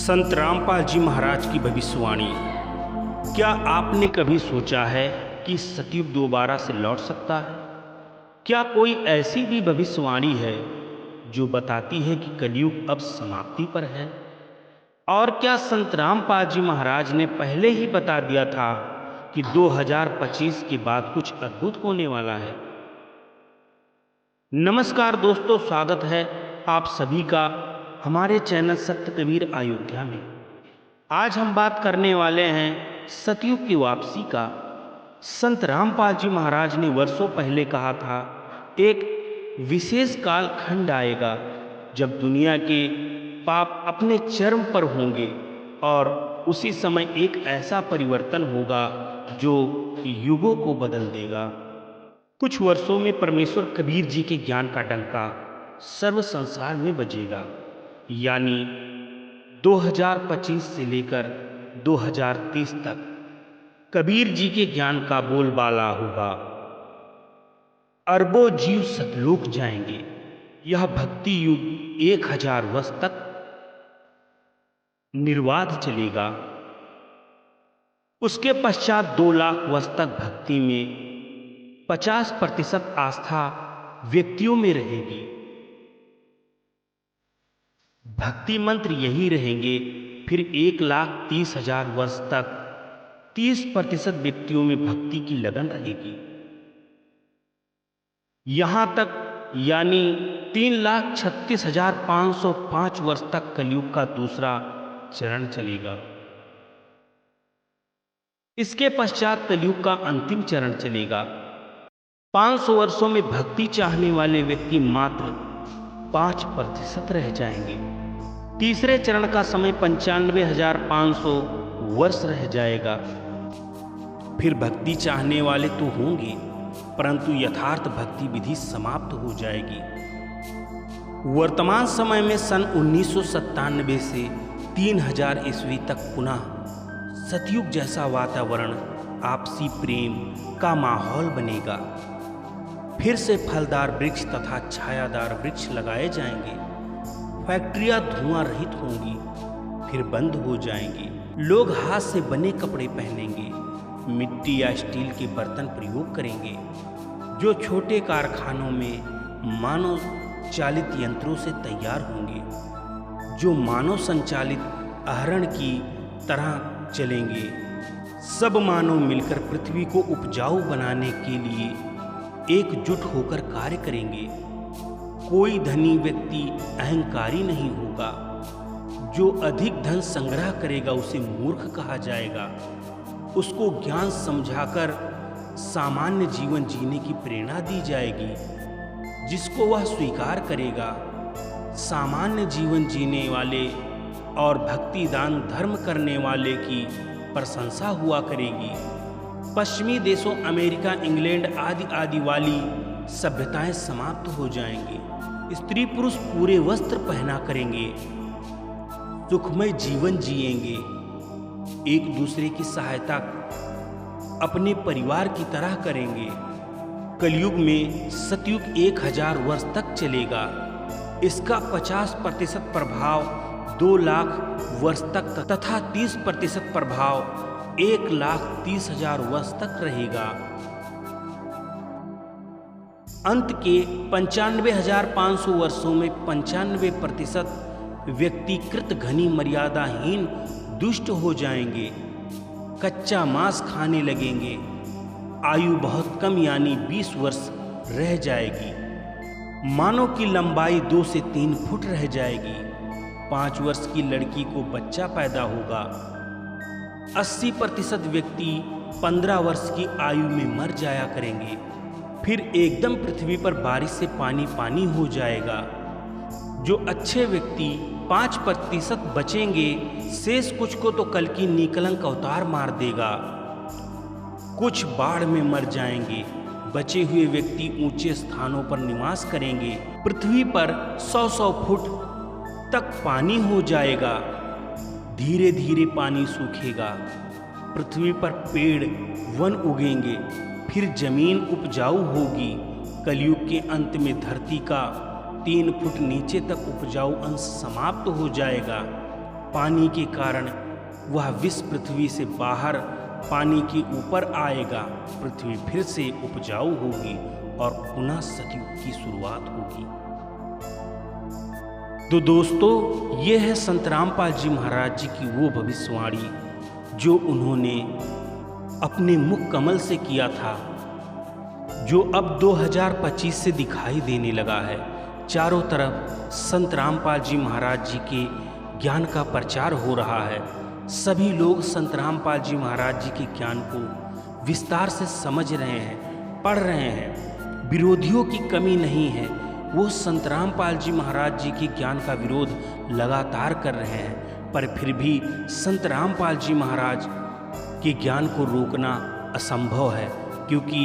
संत रामपाल जी महाराज की भविष्यवाणी। क्या आपने कभी सोचा है कि सतयुग दोबारा से लौट सकता है? क्या कोई ऐसी भी भविष्यवाणी है जो बताती है कि कलयुग अब समाप्ति पर है? और क्या संत रामपाल जी महाराज ने पहले ही बता दिया था कि 2025 के बाद कुछ अद्भुत होने वाला है? नमस्कार दोस्तों, स्वागत है आप सभी का हमारे चैनल सत्य कबीर अयोध्या में। आज हम बात करने वाले हैं सतयुग की वापसी का। संत रामपाल जी महाराज ने वर्षों पहले कहा था, एक विशेष काल खंड आएगा जब दुनिया के पाप अपने चरम पर होंगे और उसी समय एक ऐसा परिवर्तन होगा जो युगों को बदल देगा। कुछ वर्षों में परमेश्वर कबीर जी के ज्ञान का डंका सर्व संसार में बजेगा, यानी 2025 से लेकर 2030 तक कबीर जी के ज्ञान का बोलबाला होगा। अरबों जीव सतलोक जाएंगे। यह भक्ति युग 1000 वर्ष तक निर्बाध चलेगा। उसके पश्चात 2 लाख वर्ष तक भक्ति में 50% आस्था व्यक्तियों में रहेगी। भक्ति मंत्र यही रहेंगे। फिर 1,30,000 वर्ष तक 30% व्यक्तियों में भक्ति की लगन रहेगी। यहां तक यानी 3,36,505 वर्ष तक कलयुग का दूसरा चरण चलेगा। इसके पश्चात कलयुग का अंतिम चरण चलेगा। 500 वर्षों में भक्ति चाहने वाले व्यक्ति मात्र 5% रह जाएंगे। तीसरे चरण का समय 95,500 वर्ष रह जाएगा। फिर भक्ति चाहने वाले तो होंगे, परंतु यथार्थ भक्ति विधि समाप्त हो जाएगी। वर्तमान समय में सन 1997 से 3000 ईस्वी तक पुनः सतयुग जैसा वातावरण, आपसी प्रेम का माहौल बनेगा। फिर से फलदार वृक्ष तथा छायादार वृक्ष लगाए जाएंगे। फैक्ट्रियां धुआं रहित होंगी, फिर बंद हो जाएंगी। लोग हाथ से बने कपड़े पहनेंगे, मिट्टी या स्टील के बर्तन प्रयोग करेंगे, जो छोटे कारखानों में मानव चालित यंत्रों से तैयार होंगे, जो मानव संचालित आहरण की तरह चलेंगे। सब मानव मिलकर पृथ्वी को उपजाऊ बनाने के लिए एकजुट होकर कार्य करेंगे। कोई धनी व्यक्ति अहंकारी नहीं होगा। जो अधिक धन संग्रह करेगा उसे मूर्ख कहा जाएगा। उसको ज्ञान समझाकर सामान्य जीवन जीने की प्रेरणा दी जाएगी, जिसको वह स्वीकार करेगा। सामान्य जीवन जीने वाले और भक्ति दान धर्म करने वाले की प्रशंसा हुआ करेगी। पश्चिमी देशों अमेरिका, इंग्लैंड आदि आदि वाली सभ्यताएं समाप्त हो जाएंगी। स्त्री पुरुष पूरे वस्त्र पहना करेंगे, सुखमय जीवन जिएंगे, एक दूसरे की सहायता अपने परिवार की तरह करेंगे। कलयुग में सतयुग 1000 वर्ष तक चलेगा। इसका 50% प्रभाव 2 लाख वर्ष तक तथा 30% प्रभाव 1,30,000 वर्ष तक रहेगा। अंत के 95,500 वर्षों में 95% व्यक्ति कृत घनी मर्यादाहीन दुष्ट हो जाएंगे, कच्चा मांस खाने लगेंगे। आयु बहुत कम यानी 20 वर्ष रह जाएगी। मानव की लंबाई 2 से 3 फुट रह जाएगी। 5 वर्ष की लड़की को बच्चा पैदा होगा। 80% व्यक्ति 15 वर्ष की आयु में मर जाया करेंगे। फिर एकदम पृथ्वी पर बारिश से पानी पानी हो जाएगा। जो अच्छे व्यक्ति 5% बचेंगे, शेष कुछ को तो कल की निकलंक अवतार मार देगा। कुछ बाढ़ में मर जाएंगे। बचे हुए व्यक्ति ऊंचे स्थानों पर निवास करेंगे। पृथ्वी पर 100-100 फुट तक पानी हो जाएगा। धीरे धीरे पानी सूखेगा। पृथ्वी पर पेड़ वन उगेंगे। फिर जमीन उपजाऊ होगी। कलयुग के अंत में धरती का 3 फुट नीचे तक उपजाऊ अंश समाप्त हो जाएगा। पानी के कारण वह विष पृथ्वी से बाहर पानी के ऊपर आएगा, पृथ्वी फिर से उपजाऊ होगी और पुनः सतयुग की शुरुआत होगी। तो दोस्तों, यह है संत रामपाल जी महाराज जी की वो भविष्यवाणी जो उन्होंने अपने मुख कमल से किया था, जो अब 2025 से दिखाई देने लगा है। चारों तरफ संत रामपाल जी महाराज जी के ज्ञान का प्रचार हो रहा है। सभी लोग संत रामपाल जी महाराज जी के ज्ञान को विस्तार से समझ रहे हैं, पढ़ रहे हैं। विरोधियों की कमी नहीं है, वो संत रामपाल जी महाराज जी के ज्ञान का विरोध लगातार कर रहे हैं, पर फिर भी संत रामपाल जी महाराज के ज्ञान को रोकना असंभव है, क्योंकि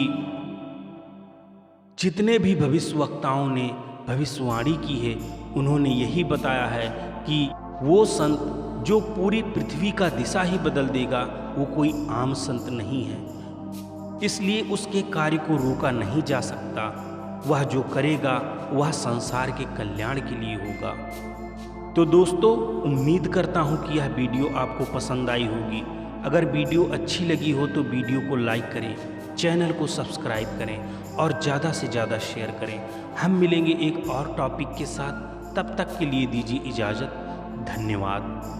जितने भी भविष्यवक्ताओं ने भविष्यवाणी की है, उन्होंने यही बताया है कि वो संत जो पूरी पृथ्वी का दिशा ही बदल देगा, वो कोई आम संत नहीं है। इसलिए उसके कार्य को रोका नहीं जा सकता। वह जो करेगा वह संसार के कल्याण के लिए होगा। तो दोस्तों, उम्मीद करता हूँ कि यह वीडियो आपको पसंद आई होगी। अगर वीडियो अच्छी लगी हो तो वीडियो को लाइक करें, चैनल को सब्सक्राइब करें और ज़्यादा से ज़्यादा शेयर करें। हम मिलेंगे एक और टॉपिक के साथ, तब तक के लिए दीजिए इजाज़त। धन्यवाद।